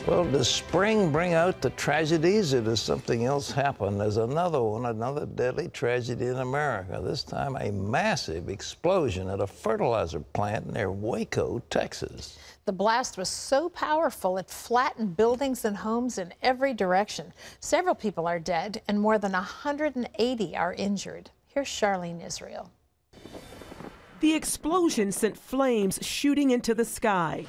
Well, does spring bring out the tragedies, or does something else happen? There's another one, another deadly tragedy in America. This time, a massive explosion at a fertilizer plant near Waco, Texas. The blast was so powerful it flattened buildings and homes in every direction. Several people are dead and more than 180 are injured. Here's Charlene Israel. The explosion sent flames shooting into the sky.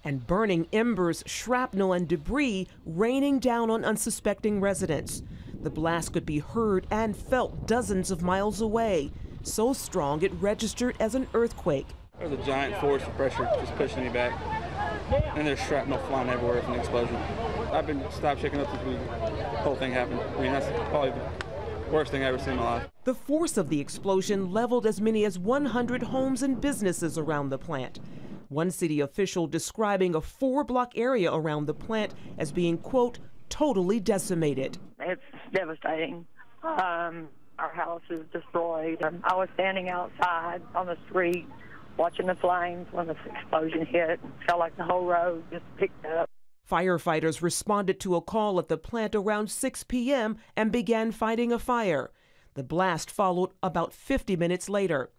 And burning embers, shrapnel, and debris raining down on unsuspecting residents. The blast could be heard and felt dozens of miles away. So strong it registered as an earthquake. There's a giant force of pressure just pushing me back. And there's shrapnel flying everywhere from the explosion. I've been stopped shaking up since the whole thing happened. I mean, that's probably the worst thing I've ever seen in my life. The force of the explosion leveled as many as 100 homes and businesses around the plant. One city official describing a 4-block area around the plant as being, quote, totally decimated. It's devastating. Our house is destroyed. I was standing outside on the street watching the flames when the explosion hit. It felt like the whole road just picked up. Firefighters responded to a call at the plant around 6 p.m. and began fighting a fire. The blast followed about 50 minutes later.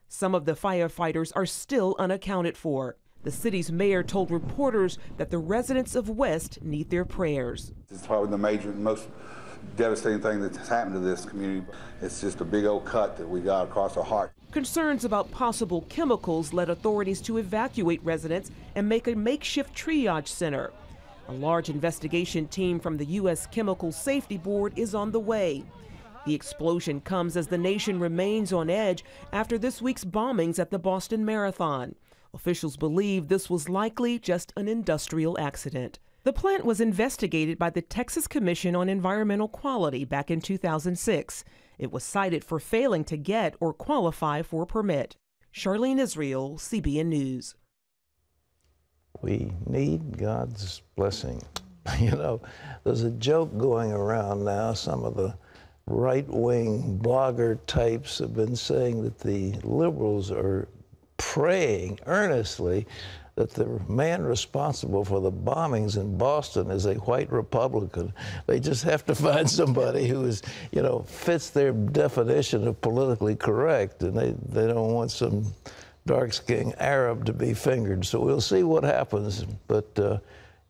Some of the firefighters are still unaccounted for. The city's mayor told reporters that the residents of West need their prayers. It's probably the major and most devastating thing that's happened to this community. It's just a big old cut that we got across our heart. Concerns about possible chemicals led authorities to evacuate residents and make a makeshift triage center. A large investigation team from the U.S. Chemical Safety Board is on the way. The explosion comes as the nation remains on edge after this week's bombings at the Boston Marathon. Officials believe this was likely just an industrial accident. The plant was investigated by the Texas Commission on Environmental Quality back in 2006. It was cited for failing to get or qualify for a permit. Charlene Israel, CBN News. We need God's blessing. You know, there's a joke going around now. Some of the right-wing blogger types have been saying that the liberals are praying earnestly that the man responsible for the bombings in Boston is a white Republican. They just have to find somebody who is, you know, fits their definition of politically correct, and they don't want some dark-skinned Arab to be fingered. So we'll see what happens. But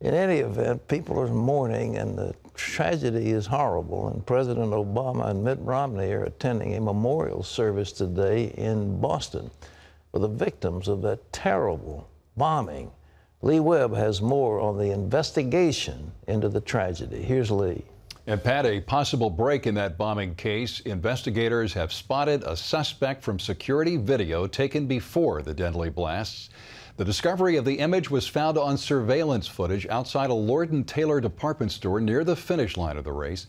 in any event, people are mourning, and the tragedy is horrible. And President Obama and Mitt Romney are attending a memorial service today in Boston for the victims of that terrible bombing. Lee Webb has more on the investigation into the tragedy. Here's Lee. And Pat, a possible break in that bombing case. Investigators have spotted a suspect from security video taken before the deadly blasts. The discovery of the image was found on surveillance footage outside a Lord & Taylor department store near the finish line of the race.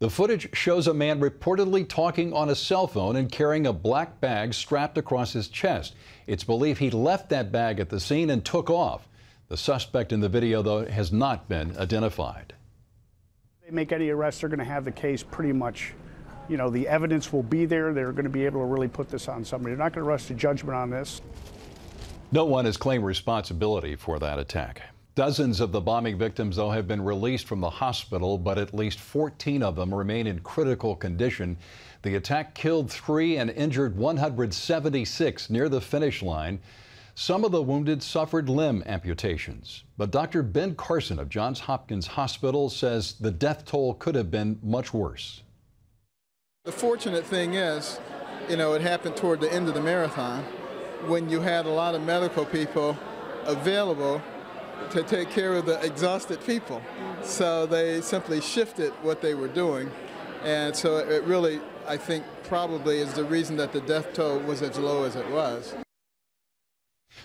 The footage shows a man reportedly talking on a cell phone and carrying a black bag strapped across his chest. It's believed he left that bag at the scene and took off. The suspect in the video, though, has not been identified. If they make any arrests, they're going to have the case pretty much, you know, the evidence will be there. They're going to be able to really put this on somebody. They're not going to rush to judgment on this. No one has claimed responsibility for that attack. Dozens of the bombing victims, though, have been released from the hospital, but at least 14 of them remain in critical condition. The attack killed 3 and injured 176 near the finish line. Some of the wounded suffered limb amputations. But Dr. Ben Carson of Johns Hopkins Hospital says the death toll could have been much worse. The fortunate thing is, you know, it happened toward the end of the marathon when you had a lot of medical people available to take care of the exhausted people. So they simply shifted what they were doing. And so it really, I think, probably is the reason that the death toll was as low as it was.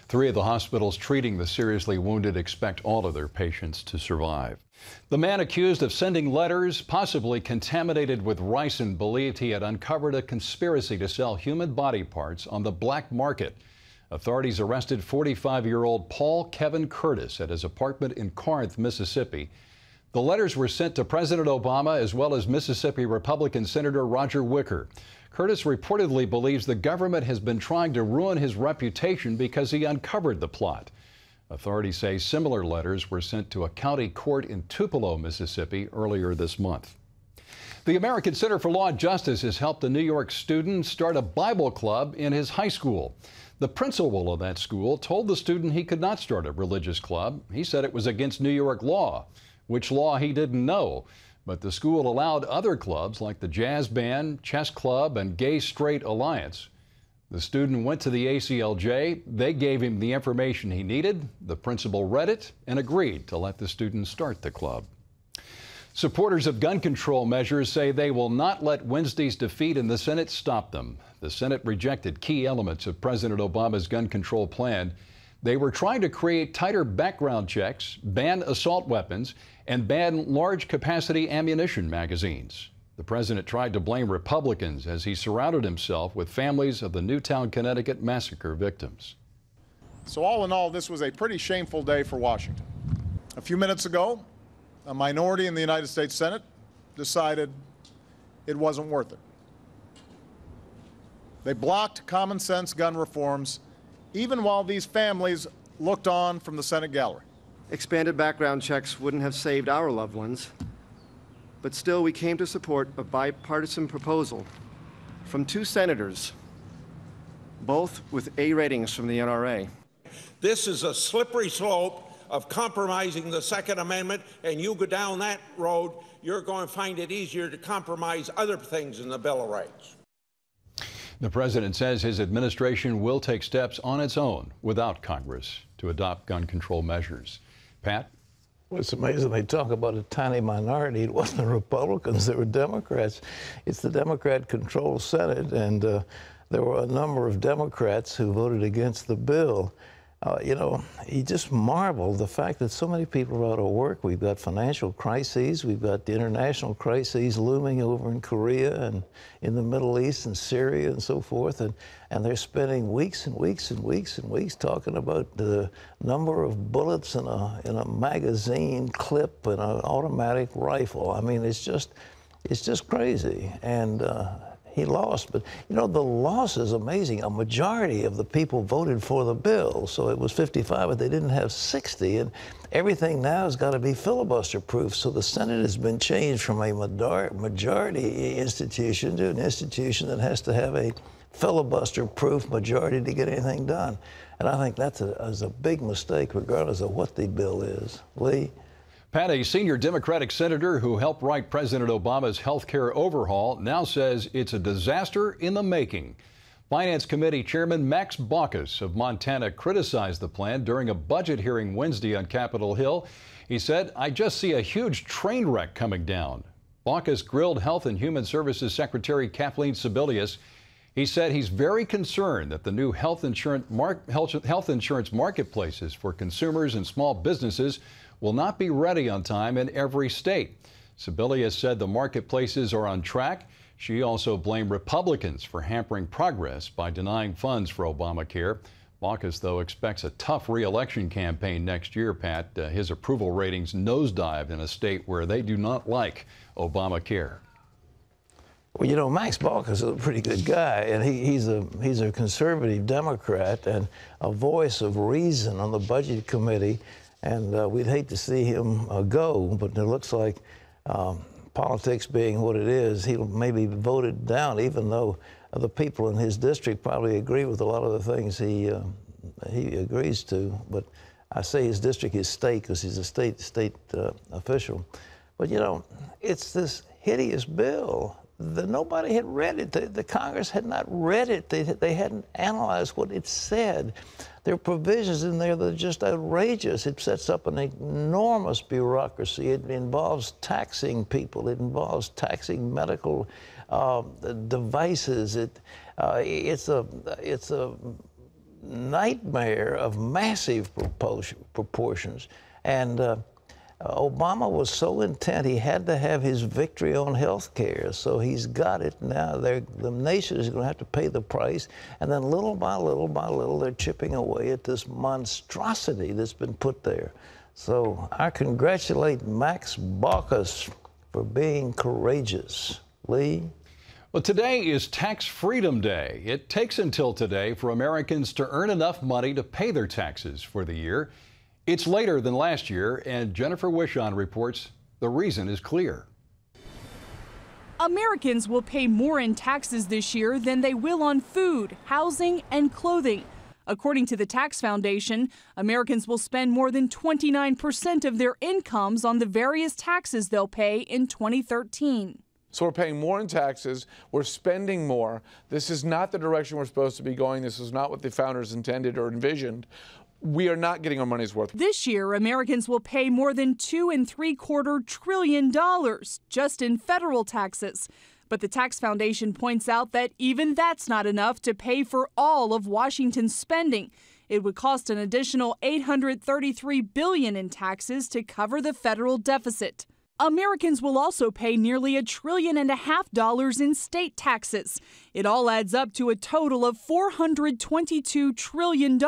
3 of the hospitals treating the seriously wounded expect all of their patients to survive. The man accused of sending letters possibly contaminated with ricin believed he had uncovered a conspiracy to sell human body parts on the black market. Authorities arrested 45-year-old Paul Kevin Curtis at his apartment in Corinth, Mississippi. The letters were sent to President Obama as well as Mississippi Republican Senator Roger Wicker. Curtis reportedly believes the government has been trying to ruin his reputation because he uncovered the plot. Authorities say similar letters were sent to a county court in Tupelo, Mississippi earlier this month. The American Center for Law and Justice has helped a New York student start a Bible club in his high school. The principal of that school told the student he could not start a religious club. He said it was against New York law, which law he didn't know. But the school allowed other clubs like the Jazz Band, Chess Club, and Gay Straight Alliance. The student went to the ACLJ. They gave him the information he needed. The principal read it and agreed to let the student start the club. Supporters of gun control measures say they will not let Wednesday's defeat in the Senate stop them. The Senate rejected key elements of President Obama's gun control plan. They were trying to create tighter background checks, ban assault weapons, and ban large-capacity ammunition magazines. The president tried to blame Republicans as he surrounded himself with families of the Newtown, Connecticut massacre victims. So all in all, this was a pretty shameful day for Washington. A few minutes ago, a minority in the United States Senate decided it wasn't worth it. They blocked common sense gun reforms, even while these families looked on from the Senate gallery. Expanded background checks wouldn't have saved our loved ones, but still we came to support a bipartisan proposal from two senators, both with A ratings from the NRA. This is a slippery slope of compromising the Second Amendment, and you go down that road, you're going to find it easier to compromise other things in the Bill of Rights. The president says his administration will take steps on its own without Congress to adopt gun control measures. Pat? Well, it's amazing they talk about a tiny minority. It wasn't the Republicans, they were Democrats. It's the Democrat-controlled Senate, and there were a number of Democrats who voted against the bill. You know, he just marveled the fact that so many people are out of work. We've got financial crises. We've got the international crises looming over in Korea and in the Middle East and Syria and so forth. And they're spending weeks and weeks and weeks and weeks talking about the number of bullets in a magazine clip and an automatic rifle. I mean, it's just crazy. And he lost, but you know, the loss is amazing. A majority of the people voted for the bill, so it was 55, but they didn't have 60, and everything now has got to be filibuster-proof. So the Senate has been changed from a majority institution to an institution that has to have a filibuster-proof majority to get anything done. And I think that's a big mistake, regardless of what the bill is. Lee? Pat, a senior Democratic senator who helped write President Obama's health care overhaul now says it's a disaster in the making. Finance Committee Chairman Max Baucus of Montana criticized the plan during a budget hearing Wednesday on Capitol Hill. He said, "I just see a huge train wreck coming down." Baucus grilled Health and Human Services Secretary Kathleen Sebelius. He said he's very concerned that the new health insurance marketplaces for consumers and small businesses will not be ready on time in every state. Sebelius said the marketplaces are on track. She also blamed Republicans for hampering progress by denying funds for Obamacare. Baucus, though, expects a tough re-election campaign next year, Pat. His approval ratings nosedived in a state where they do not like Obamacare. Well, you know, Max Baucus is a pretty good guy, and he's a conservative Democrat and a voice of reason on the Budget Committee. And we'd hate to see him go, but it looks like politics being what it is, he'll maybe be voted down, even though the people in his district probably agree with a lot of the things he agrees to. But I say his district is state because he's a state official. But, you know, it's this hideous bill. Nobody had read it. The Congress had not read it. They hadn't analyzed what it said. There are provisions in there that are just outrageous. It sets up an enormous bureaucracy. It involves taxing people. It involves taxing medical devices. It's a nightmare of massive proportions. And Obama was so intent he had to have his victory on health care, so he's got it now. The nation is going to have to pay the price, and then little by little by little, they're chipping away at this monstrosity that's been put there. So I congratulate Max Baucus for being courageous. Lee? Well, today is Tax Freedom Day. It takes until today for Americans to earn enough money to pay their taxes for the year. It's later than last year, and Jennifer Wishon reports the reason is clear. Americans will pay more in taxes this year than they will on food, housing, and clothing. According to the Tax Foundation, Americans will spend more than 29% of their incomes on the various taxes they'll pay in 2013. So we're paying more in taxes, we're spending more. This is not the direction we're supposed to be going. This is not what the founders intended or envisioned. We are not getting our money's worth. This year, Americans will pay more than $2.75 trillion just in federal taxes. But the Tax Foundation points out that even that's not enough to pay for all of Washington's spending. It would cost an additional $833 billion in taxes to cover the federal deficit. Americans will also pay nearly $1.5 trillion in state taxes. It all adds up to a total of $422 trillion.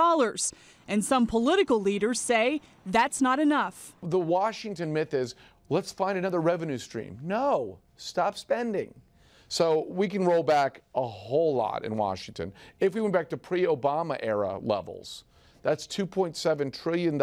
And some political leaders say that's not enough. The Washington myth is, let's find another revenue stream. No, stop spending. So we can roll back a whole lot in Washington. If we went back to pre-Obama era levels, that's $2.7 trillion.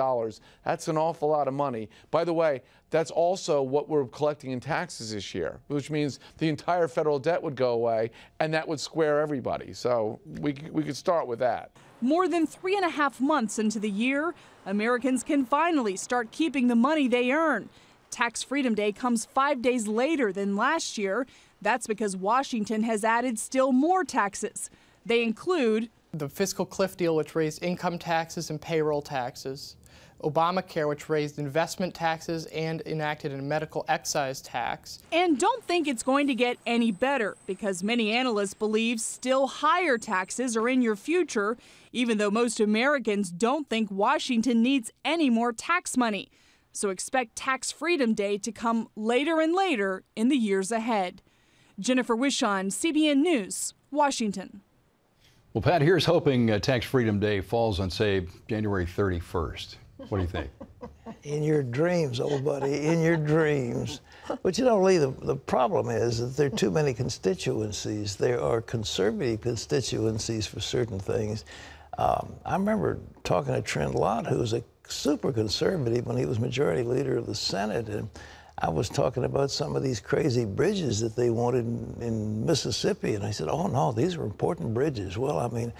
That's an awful lot of money. By the way, that's also what we're collecting in taxes this year, which means the entire federal debt would go away, and that would square everybody. So we could start with that. More than 3.5 months into the year, Americans can finally start keeping the money they earn. Tax Freedom Day comes 5 days later than last year. That's because Washington has added still more taxes. They include the fiscal cliff deal, which raised income taxes and payroll taxes, Obamacare, which raised investment taxes and enacted a medical excise tax. And don't think it's going to get any better, because many analysts believe still higher taxes are in your future, even though most Americans don't think Washington needs any more tax money. So expect Tax Freedom Day to come later and later in the years ahead. Jennifer Wishon, CBN News, Washington. Well, Pat, here's hoping Tax Freedom Day falls on, say, January 31st. What do you think? In your dreams, old buddy, in your dreams. But you know, Lee, the problem is that there are too many constituencies. There are conservative constituencies for certain things. I remember talking to Trent Lott, who was a super conservative when he was majority leader of the Senate, and I was talking about some of these crazy bridges that they wanted in Mississippi, and I said, oh no, these are important bridges. Well, I mean,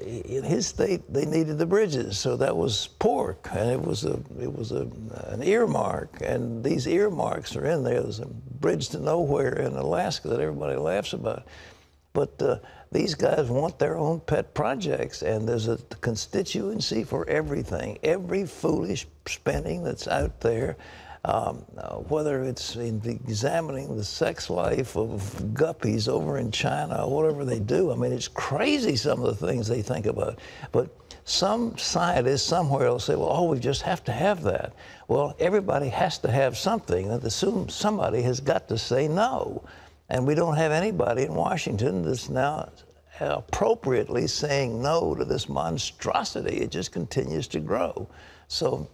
in his state, they needed the bridges, so that was pork, and it was an earmark, and these earmarks are in there. There's a bridge to nowhere in Alaska that everybody laughs about. But these guys want their own pet projects, and there's a constituency for everything, every foolish spending that's out there. Whether it's in examining the sex life of guppies over in China or whatever they do. I mean, it's crazy some of the things they think about. But some scientist somewhere will say, well, oh, we just have to have that. Well, everybody has to have something, and somebody has got to say no. And we don't have anybody in Washington that's now appropriately saying no to this monstrosity. It just continues to grow. So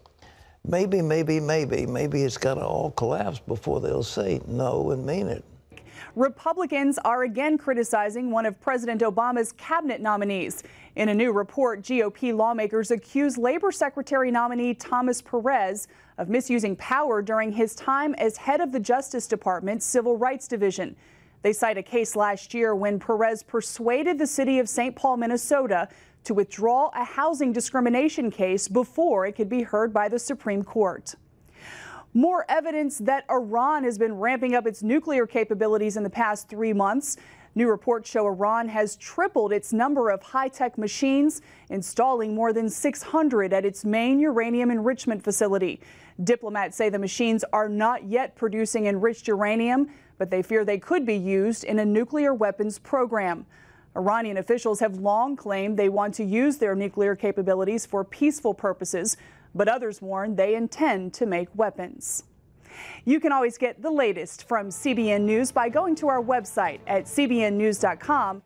maybe it's got to all collapse before they'll say no and mean it. Republicans are again criticizing one of President Obama's cabinet nominees. In a new report, GOP lawmakers accuse Labor Secretary nominee Thomas Perez of misusing power during his time as head of the Justice Department's Civil Rights Division. They cite a case last year when Perez persuaded the city of St. Paul, Minnesota, to withdraw a housing discrimination case before it could be heard by the Supreme Court. More evidence that Iran has been ramping up its nuclear capabilities in the past 3 months. New reports show Iran has tripled its number of high-tech machines, installing more than 600 at its main uranium enrichment facility. Diplomats say the machines are not yet producing enriched uranium, but they fear they could be used in a nuclear weapons program. Iranian officials have long claimed they want to use their nuclear capabilities for peaceful purposes, but others warn they intend to make weapons. You can always get the latest from CBN News by going to our website at cbnnews.com.